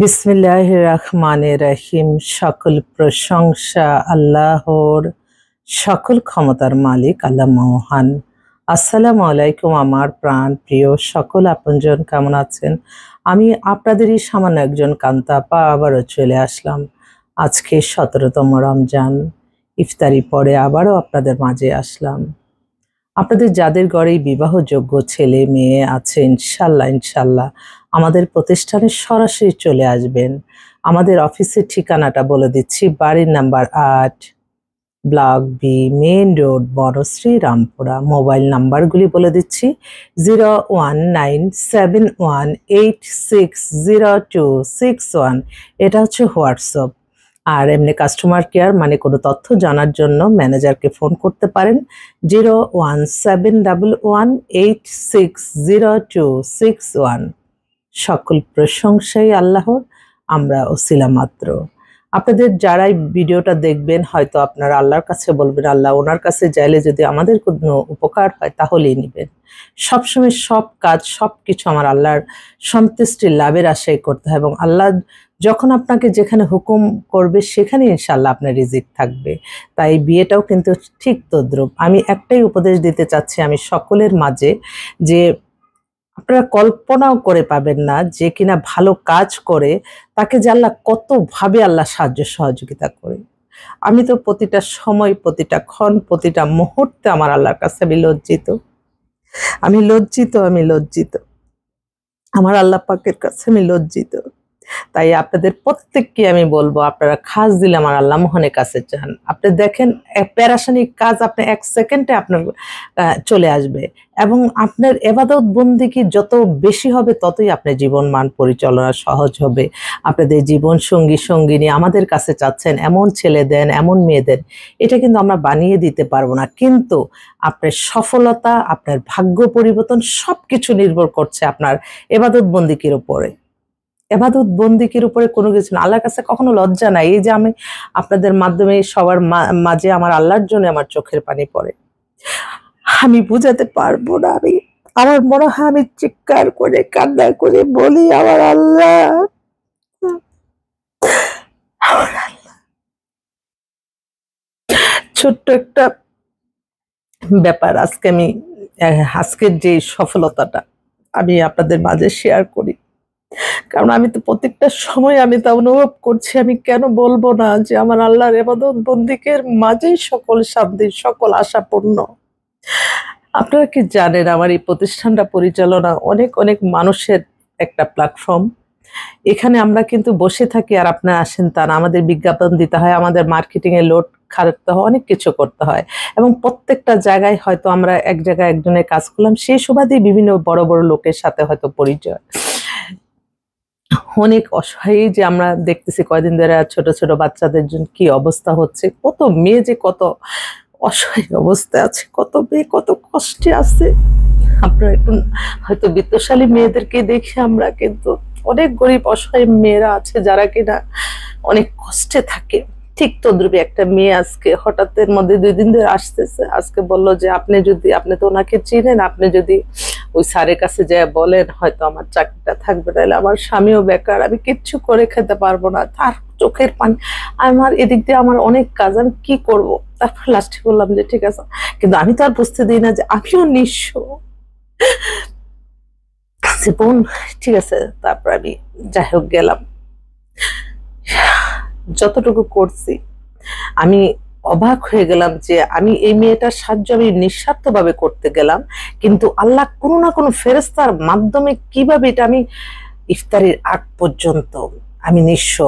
বিসমিল্লাহির রহমানির রহিম। সকল প্রশংসা আল্লাহর, সকল ক্ষমতার মালিক আল্লাহ মহান। আসসালামু আলাইকুম আমার প্রাণ প্রিয় সকল আপনজন, কেমন আছেন? আমি আপনাদেরই সামান্য একজন কান্তাপা আবারও চলে আসলাম। আজকে 17তম রমজান, ইফতারি পরে আবারও আপনাদের মাঝে আসলাম। আপনাদের যাদের ঘরেই বিবাহযোগ্য ছেলে মেয়ে আছে, ইনশাল্লাহ ইনশাল্লাহ আমাদের প্রতিষ্ঠানে সরাসরি চলে আসবেন। আমাদের অফিসের ঠিকানাটা বলে দিচ্ছি। বাড়ির number 8, block B, main road, Banasree, Rampura. Mobile নাম্বারগুলি বলে দিচ্ছি: 01971860261। এটা হচ্ছে হোয়াটসঅ্যাপ। আর এমনি কাস্টমার কেয়ার মানে কোনো তথ্য জানার জন্য ম্যানেজারকে ফোন করতে পারেন 01711860261। সকল প্রশংসাই আল্লাহর, আমরা ওসিলা মাত্র। আপনাদের যারাই ভিডিওটা দেখবেন, হয়তো আপনারা আল্লাহর কাছে বলবেন, আল্লাহ ওনার কাছে চাইলে যদি আমাদের কোনো উপকার হয় তাহলেই নেবেন। সবসময় সব কাজ সব কিছু আমার আল্লাহর সন্তুষ্টি লাভের আশাই করতে হয়, এবং আল্লাহ যখন আপনাকে যেখানে হুকুম করবে সেখানে ইনশাআল্লাহ আপনার রিজিক থাকবে। তাই বিয়েটাও কিন্তু ঠিক তদ্রূপ। আমি একটাই উপদেশ দিতে চাচ্ছি আমি সকলের মাঝে, যে আপনারা কল্পনাও করে পাবেন না যে কিনা ভালো কাজ করে তাকে যে আল্লাহ কতভাবে আল্লাহ সাহায্য সহযোগিতা করে। আমি তো প্রতিটা সময়, প্রতিটা ক্ষণ, প্রতিটা মুহূর্তে আমার আল্লাহর কাছে আমি লজ্জিত, আমি লজ্জিত, আমি লজ্জিত। আমার আল্লাহ পাকের কাছে আমি লজ্জিত। তাই আপনাদের প্রত্যেককে আমি বলবো, আপনারা খাস দিলে আমার আল্লাহ মোহনের কাছে চান। আপনি দেখেন প্যারাসানিক কাজ আপনি 1 সেকেন্ডে আপনার চলে আসবে, এবং আপনার এবাদত বন্দেগী যত বেশি হবে ততই আপনার জীবন মান পরিচালনা সহজ হবে। আপনাদের জীবন সঙ্গী সঙ্গিনী আমাদের কাছে চাচ্ছেন, এমন ছেলে দেন, এমন মেয়ে দেন। এটা কিন্তু আমরা বানিয়ে দিতে পারবো না, কিন্তু আপনার সফলতা, আপনার ভাগ্য পরিবর্তন সবকিছু নির্ভর করছে আপনার এবাদত বন্দেগীর উপরে। এবাদত বন্দিকের উপরে কোনো কিছু না। আল্লাহর কাছে কখনো লজ্জা নাই। এই যে আমি আপনাদের মাধ্যমে সবার মাঝে আমার আল্লাহর জন্য আমার চোখের পানি পড়ে, আমি বুঝাতে পারবো না। আমার মনে হয় আমি চিৎকার করে কান্না করে বলি, আমার আল্লাহ, আমার আল্লাহ। ছোট্ট একটা ব্যাপার আজকে আমি আজকের যে সফলতাটা আমি আপনাদের মাঝে শেয়ার করি, কারণ আমি তো প্রত্যেকটা সময় আমি তা অনুভব করছি। আমি কেন বলবো না যে আমার আল্লাহর ইবাদত বন্দেগীর মাঝেই সকল শান্তি, সকল আশা পূর্ণ। আপনারা কি জানেন, আমার এই প্রতিষ্ঠানটা পরিচালনা অনেক অনেক মানুষের একটা প্ল্যাটফর্ম। এখানে আমরা কিন্তু বসে থাকি আর আপনারা আসেন তা না। আমাদের বিজ্ঞাপন দিতে হয়, আমাদের মার্কেটিং এ লোড খাটাতে হয়, অনেক কিছু করতে হয়, এবং প্রত্যেকটা জায়গায় হয়তো আমরা এক জায়গায় একজনের কাজ করলাম, সেই সুবাদেই বিভিন্ন বড় বড় লোকের সাথে হয়তো পরিচয়। অনেক অসহায় যে আমরা দেখতেছি কয়দিন ধরে ছোট ছোট বাচ্চাদের জন্য কি অবস্থা হচ্ছে, কত মেয়ে যে কত অসহায় অবস্থায় আছে, কত মেয়ে কত কষ্টে আছে। আপনারা একটু হয়তো বিত্তশালী মেয়েদেরকে দেখে আমরা, কিন্তু অনেক গরিব অসহায় মেয়েরা আছে যারা কিনা অনেক কষ্টে থাকে। ঠিক তদ্রুপে একটা মেয়ে আজকে হঠাৎের মধ্যে 2 দিন ধরে আসতেছে, আজকে বলল যে আপনি তো ওনাকে চিনেন, আপনি যদি ওই স্যারের কাছে যায় বলেন হয়তো আমার চাকরিটা থাকবে, নাহলে আমার স্বামীও বেকার, আমি কিচ্ছু করে খেতে পারবো না। তার চোখের পানি, আমার এদিক দিয়ে আমার অনেক কাজ, আমি কি করব? তারপর লাস্টে বললাম যে ঠিক আছে, কিন্তু আমি তো আর বুঝতে দিই না যে আমিও নিঃস্ব। বোন, ঠিক আছে। তারপর আমি যাই হোক গেলাম, যতটুকু করছি আমি অবাক হয়ে গেলাম যে আমি এই মেয়েটার সাহায্য আমি নিঃস্বার্থভাবে করতে গেলাম, কিন্তু আল্লাহ কোনো না কোনো ফেরেশতার মাধ্যমে কিভাবে এটা আমি ইফতারির আগ পর্যন্ত আমি নিঃস্ব,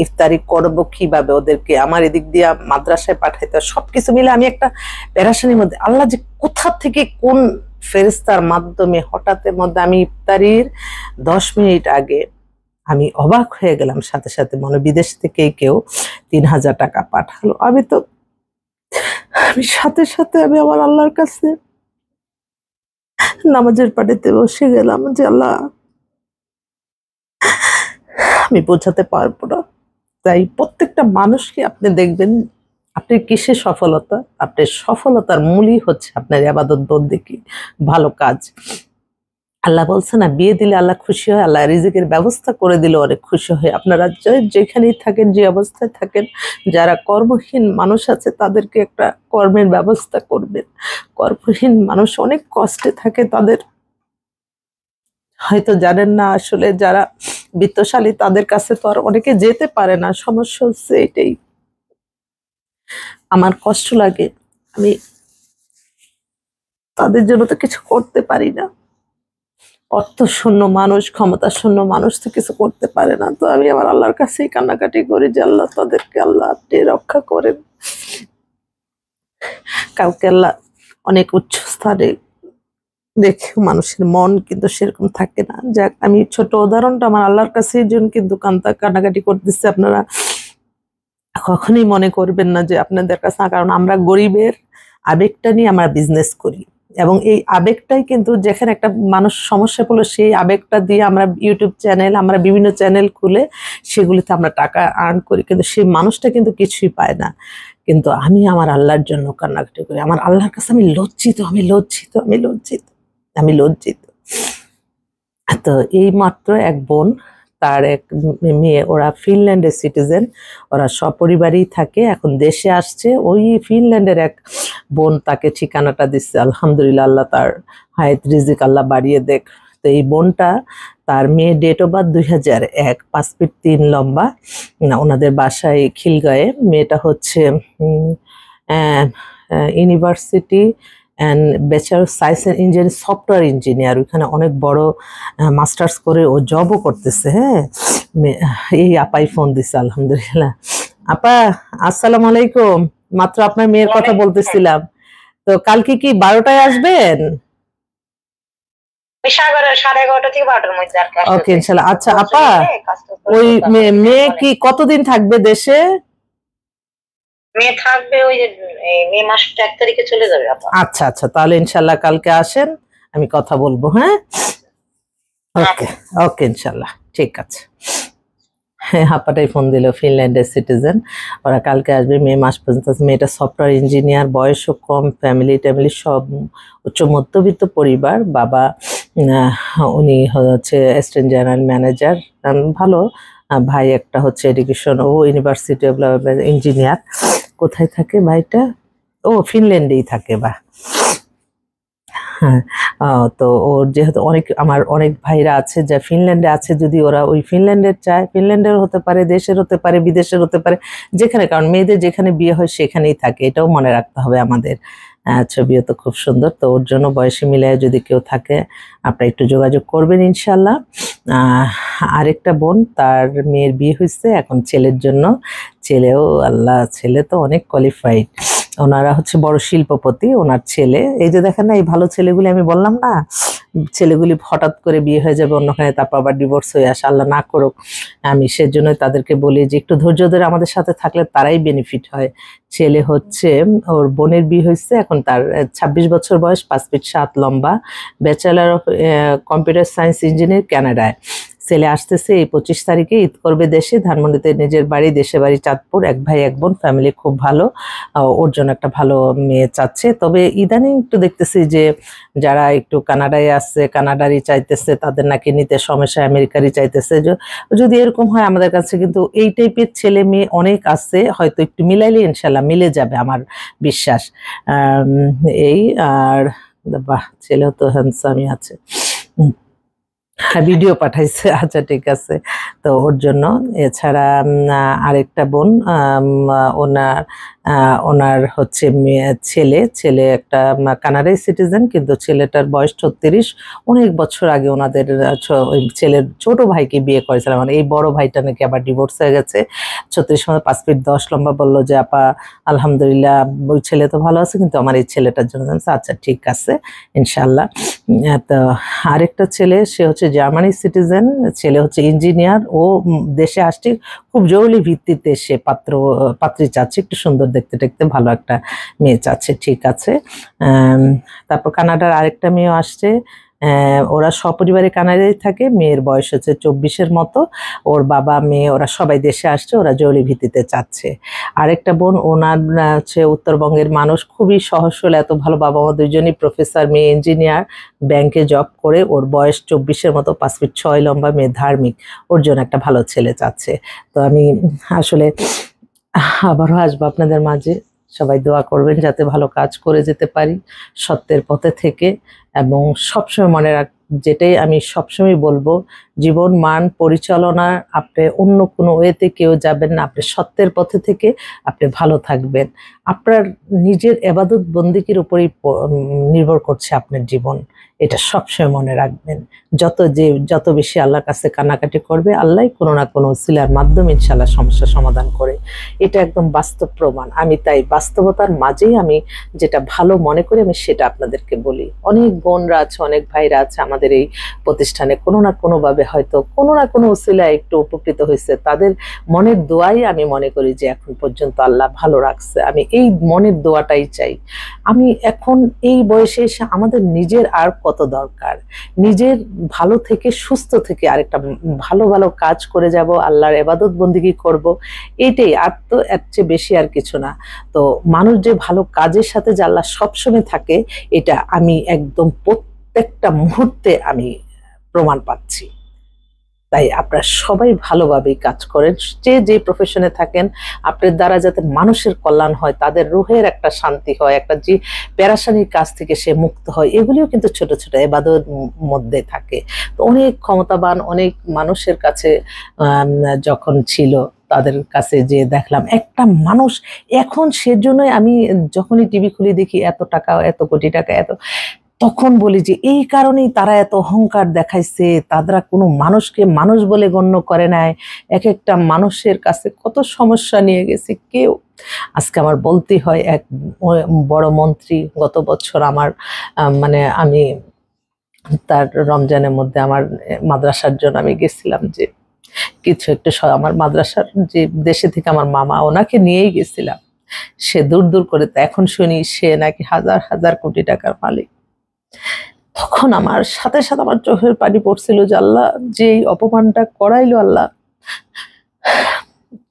ইফতারি করব কিভাবে, ওদেরকে আমার এদিক দিয়ে মাদ্রাসায় পাঠাইতে, সবকিছু মিলে আমি একটা পেরেশানির মধ্যে। আল্লাহ যে কোথা থেকে কোন ফেরেশতার মাধ্যমে হঠাৎের মধ্যে আমি ইফতারির 10 মিনিট আগে আমি অবাক হয়ে গেলাম, সাথে সাথে মনে বিদেশ থেকে কেউ 3000 টাকা পাঠালো। আমি সাথে সাথে আমি আমার আল্লাহর কাছে নামাজের পাড়েতে বসে গেলাম যে আল্লাহ, আমি বোঝাতে পারবো না। তাই প্রত্যেকটা মানুষকে আপনি দেখবেন, আপনি কিসে সফলতা, আপনার সফলতার মূলই হচ্ছে আপনার ইবাদত বন্দেগী, ভালো কাজ। আল্লাহ বলছে না, বিয়ে দিলে আল্লাহ খুশি হয়, আল্লাহ রিজিকের ব্যবস্থা করে দিলে অনেক খুশি হয়। আপনারা যেখানেই থাকেন, যে অবস্থায় থাকেন, যারা কর্মহীন মানুষ আছে তাদেরকে একটা কর্মের ব্যবস্থা করবেন। কর্মহীন মানুষ অনেক কষ্টে থাকে, তাদের হয়তো জানেন না। আসলে যারা বিত্তশালী তাদের কাছে তো আর অনেকে যেতে পারে না, সমস্যা হচ্ছে এটাই। আমার কষ্ট লাগে, আমি তাদের জন্য তো কিছু করতে পারি না। অর্থ শূন্য মানুষ, ক্ষমতা শূন্য মানুষ তো কিছু করতে পারে না। তো আমি আমার আল্লাহর কাছেই কান্নাকাটি করি যে আল্লাহ তাদেরকে আল্লাহ আপনি রক্ষা করেন। কাউকে আল্লাহ অনেক উচ্চ স্থানে দেখে মানুষের মন কিন্তু সেরকম থাকে না। যাক, আমি ছোট উদাহরণটা আমার আল্লাহর কাছে এই জন্য কিন্তু কান্নাকাটি করতেছি। আপনারা কখনোই মনে করবেন না যে আপনাদের কাছে না, কারণ আমরা গরিবের আবেগটা নিয়ে আমরা বিজনেস করি, এবং এই আবেগটাই কিন্তু যেখানে একটা মানুষ সমস্যা পড়লো সেই আবেগটা দিয়ে আমরা ইউটিউব চ্যানেল, আমরা বিভিন্ন চ্যানেল খুলে সেগুলিতে আমরা টাকা আর্ন করি, কিন্তু সেই মানুষটা কিন্তু কিছুই পায় না। কিন্তু আমি আমার আল্লাহর জন্য কান্নাকাটি করি, আমার আল্লাহর কাছে আমি লজ্জিত, আমি লজ্জিত, আমি লজ্জিত, আমি লজ্জিত। তো এই মাত্র এক বোন, তার এক মেয়ে, ওরা ফিনল্যান্ডের সিটিজেন, ওরা সপরিবারই থাকে, এখন দেশে আসছে। ওই ফিনল্যান্ডের এক বোন তাকে ঠিকানাটা দিচ্ছে। আলহামদুলিল্লাহ, আল্লাহ তার হায়াত রিজিক আল্লাহ বাড়িয়ে দেখ। তো এই বোনটা, তার মেয়ে ডেট অফ বার্থ 2001, 5 ফিট 3 লম্বা, ওনাদের বাসায় খিলগাঁয়ে। মেয়েটা হচ্ছে university and bachelor science and engineering, software engineer, ওইখানে অনেক বড় মাস্টার্স করে ও জবও করতেছে। হ্যাঁ, এই আপাই ফোন দিচ্ছে। আলহামদুলিল্লাহ। আপা, আসসালামু আলাইকুম। মাত্র আপনার মেয়ের কথা বলতেছিলাম। তো কালকে কি 12টায় আসবেন? ওকে, ইনশাল্লাহ। আচ্ছা আপা, ওই মেয়ে কি কতদিন থাকবে দেশে? মেয়ে থাকবে ওই মে মাসের 1 তারিখে চলে যাবে। আচ্ছা আচ্ছা, তাহলে ইনশাল্লাহ কালকে আসেন, আমি কথা বলবো। হ্যাঁ, ওকে ওকে, ইনশাল্লাহ, ঠিক আছে। হ্যাঁ, হাপাটাই ফোন দিল, ফিনল্যান্ডের সিটিজেন, ওরা কালকে আসবে। মে মাস পর্যন্ত। মেয়েটা সফটওয়্যার ইঞ্জিনিয়ার, বয়সও কম, ফ্যামিলি সব উচ্চ মধ্যবিত্ত পরিবার। বাবা উনি হচ্ছে অ্যাসিস্ট্যান্ট জেনারেল ম্যানেজার, ভালো। ভাই একটা হচ্ছে এডুকেশন, ও ইউনিভার্সিটি অফ ইঞ্জিনিয়ার। কোথায় থাকে ভাইটা? ও ফিনল্যান্ডেই থাকে। বা হ্যাঁ, তো ওর যেহেতু আমার অনেক ভাইরা আছে যা ফিনল্যান্ডে আছে, যদি ওরা ওই ফিনল্যান্ডের চায়, ফিনল্যান্ডের হতে পারে, দেশের হতে পারে, বিদেশের হতে পারে, যেখানে, কারণ মেয়েদের যেখানে বিয়ে হয় সেখানেই থাকে, এটাও মনে রাখতে হবে আমাদের। ছবিও তো খুব সুন্দর। তো ওর জন্য বয়সে মিলায় যদি কেউ থাকে, আপনারা একটু যোগাযোগ করবেন ইনশাল্লাহ। আরেকটা বোন, তার মেয়ের বিয়ে হয়েছে এখন ছেলের জন্য। ছেলেও আল্লাহ, ছেলে তো অনেক কোয়ালিফাইড। ওনারা হচ্ছে বড় শিল্পপতি, ওনার ছেলে। এই যে দেখেন না, এই ভালো ছেলেগুলি, আমি বললাম না, ছেলেগুলি হঠাৎ করে বিয়ে হয়ে যাবে অন্যখানে, তারপর আবার ডিভোর্স হয়ে আসে, আল্লাহ না করুক। আমি সেজন্যই তাদেরকে বলি যে একটু ধৈর্য ধরে আমাদের সাথে থাকলে তারাই বেনিফিট হয়। ছেলে হচ্ছে, ওর বোনের বিয়ে হয়েছে, এখন তার 26 বছর বয়স, 5 ফিট 7 লম্বা, bachelor of computer science engineer, কানাডায়। ছেলে আসতেছে এই 25 তারিখে, ঈদ করবে দেশে, ধানমন্ডিতে নিজের বাড়ি, দেশে বাড়ি চাঁদপুর। এক ভাই এক বোন, ফ্যামিলি খুব ভালো। ওর জন্য একটা ভালো মেয়ে চাচ্ছে। তবে ইদানিং একটু দেখতেছি যে যারা একটু কানাডায় আসছে, কানাডারই চাইতেছে, তাদের নাকি নিতে সমস্যা, আমেরিকারই চাইতেছে। যদি এরকম হয়, আমাদের কাছে কিন্তু এই টাইপের ছেলে মেয়ে অনেক আছে, হয়তো একটু মিলাইলে ইনশাল্লাহ মিলে যাবে, আমার বিশ্বাস। এই আর বাহ, ছেলেও তো হ্যান্ডসামই আছে। হ্যাঁ, ভিডিও পাঠাইছে। আচ্ছা, ঠিক আছে। তো ওর জন্য। এছাড়া আরেকটা বোন, ওনার ওনার হচ্ছে ছেলে একটা কানাডাই সিটিজেন, কিন্তু ছেলেটার বয়স 36। অনেক বছর আগে ওনাদের ওই ছেলের ছোট ভাইকে বিয়ে করেছিলাম। মানে এই বড় ভাইটা নাকি আবার ডিভোর্স হয়ে গেছে। 36 মানে 5 ফিট 10 লম্বা। বললো যে আপা আলহামদুলিল্লাহ, ওই ছেলে তো ভালো আছে, কিন্তু আমার এই ছেলেটার জন্য। আচ্ছা, ঠিক আছে, ইনশাল্লাহ। তো আরেকটা ছেলে, সে হচ্ছে জার্মানি সিটিজেন, ছেলে হচ্ছে ইঞ্জিনিয়ার। ও দেশে আসছে খুব জরুরি ভিত্তিতে, সে পাত্রী চাচ্ছে, একটু সুন্দর দেখতে টেকতে ভালো একটা মেয়ে চাচ্ছে। ঠিক আছে। তারপর কানাডার আরেকটা মেয়েও আসছে, ওরা সপরিবারে কানাডায় থাকে। মেয়ের বয়স হচ্ছে 24-এর মতো। ওর বাবা মেয়ে ওরা সবাই দেশে আসছে, ওরা জরুরি ভিত্তিতে চাচ্ছে। আরেকটা বোন, ওনার হচ্ছে উত্তরবঙ্গের মানুষ, খুবই সহজ সরল, এত ভালো বাবা মা দুজনই প্রফেসর, মেয়ে ইঞ্জিনিয়ার, ব্যাংকে জব করে। ওর বয়স 24-এর মতো, 5 ফিট 6 লম্বা, মেয়ে ধার্মিক, ওর জন্য একটা ভালো ছেলে চাচ্ছে। তো আমি আসলে আবারও আসবো আপনাদের মাঝে। সবাই দোয়া করবেন যাতে ভালো কাজ করে যেতে পারি সত্যের পথে থেকে। এবং সবসময় মনে রাখ, যেটাই আমি সবসময় বলবো, জীবন মান পরিচালনা আপনি অন্য কোনো ওয়েতে কেউ যাবেন না, আপনি সত্যের পথে থেকে আপনি ভালো থাকবেন। আপনার নিজের এবাদত বন্দিকির উপরেই নির্ভর করছে আপনার জীবন, এটা সবসময় মনে রাখবেন। যত বেশি আল্লাহর কাছে কান্নাকাটি করবে, আল্লাহ কোনো না কোনো উসিলার মাধ্যমে ইনশাআল্লাহ সমস্যা সমাধান করে। এটা একদম বাস্তব প্রমাণ। আমি তাই বাস্তবতার মাঝেই আমি যেটা ভালো মনে করি আমি সেটা আপনাদেরকে বলি। অনেক বোনরা আছে, অনেক ভাইরা আছে আমাদের এই প্রতিষ্ঠানে, কোনো না কোনোভাবে হয়তো কোনো না কোনো উসিলায় একটু উপকৃত হয়েছে। তাদের মনের দোয়াই আমি মনে করি যে এখন পর্যন্ত আল্লাহ ভালো রাখছে। আমি এই মনের দোয়াটাই চাই। আমি এখন এই বয়সে এসে আমাদের নিজের আর কত দরকার, নিজের ভালো থেকে সুস্থ থেকে আরেকটা ভালো ভালো কাজ করে যাব, আল্লাহর ইবাদত বন্দেগী করব, এটাই। আর তো এর চেয়ে বেশি আর কিছু না। তো মানুষ যে ভালো কাজের সাথে যে আল্লাহ সবসময় থাকে, এটা আমি একদম প্রত্যেকটা মুহূর্তে আমি প্রমাণ পাচ্ছি। তাই আপনারা সবাই ভালোভাবেই কাজ করেন, যে প্রফেশনে থাকেন, আপনার দ্বারা যাতে মানুষের কল্যাণ হয়, তাদের রুহের একটা শান্তি হয়, একটা যে পেরেশানির কাজ থেকে সে মুক্ত হয়, এগুলিও কিন্তু ছোট ছোট ইবাদতের মধ্যে থাকে। তো অনেক ক্ষমতাবান অনেক মানুষের কাছে যখন ছিল, তাদের কাছে যে দেখলাম একটা মানুষ, এখন সেজন্যই আমি যখনই টিভি খুলে দেখি এত টাকা, এত কোটি টাকা, এত, তখন বলি যে এই কারণেই তারা এত অহংকার দেখাইছে, তারা কোনো মানুষকে মানুষ বলে গণ্য করে নাই। এক একটা মানুষের কাছে কত সমস্যা নিয়ে গেছে কেউ। আজকে আমার বলতে হয়, এক বড় মন্ত্রী গত বছর আমার মানে আমি তার রমজানের মধ্যে আমার মাদ্রাসার জন্য আমি গেছিলাম, যে কিছু একটু আমার মাদ্রাসার যে দেশে থেকে আমার মামা, ওনাকে নিয়েই গেছিলাম। সে দূর দূর করে, তো এখন শুনি সে নাকি হাজার হাজার কোটি টাকার মালিক। তখন আমার সাথে সাথে আমার চোখের পানি পড়ছিল যে আল্লাহ যে অপমানটা করাইলো আল্লাহ।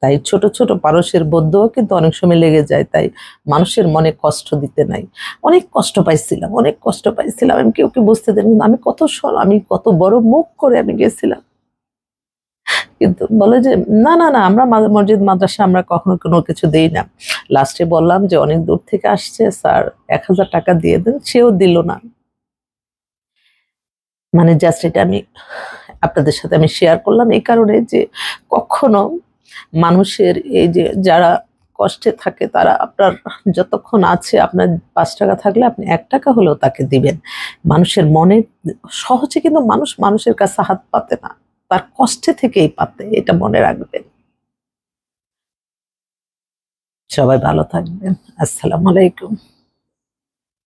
তাই ছোট ছোট মানুষের বদ্ধও কিন্তু অনেক সময় লেগে যায়। তাই মানুষের মনে কষ্ট দিতে নাই। অনেক কষ্ট পাইছিলাম, অনেক কষ্ট পাইছিলাম। আমি কেউ বুঝতে দেন, আমি আমি কত বড় মুখ করে আমি গেছিলাম, কিন্তু বলে যে না না না, আমরা মসজিদ মাদ্রাসা আমরা কখনো কোনো কিছু দেই না। লাস্টে বললাম যে অনেক দূর থেকে আসছে স্যার, 1000 টাকা দিয়ে দেন, সেও দিল না। মানে জাস্ট এটা আমি আপনাদের সাথে আমি শেয়ার করলাম এই কারণে যে কখনো মানুষের এই যে যারা কষ্টে থাকে, তারা আপনার যতক্ষণ আছে, আপনার 5 টাকা থাকলে আপনি 1 টাকা হলেও তাকে দিবেন। মানুষের মনে সহজে কিন্তু মানুষ মানুষের কাছে হাত পাতে না, তার কষ্টে থেকেই পাতে, এটা মনে রাখবেন। সবাই ভালো থাকবেন। আসসালামু আলাইকুম।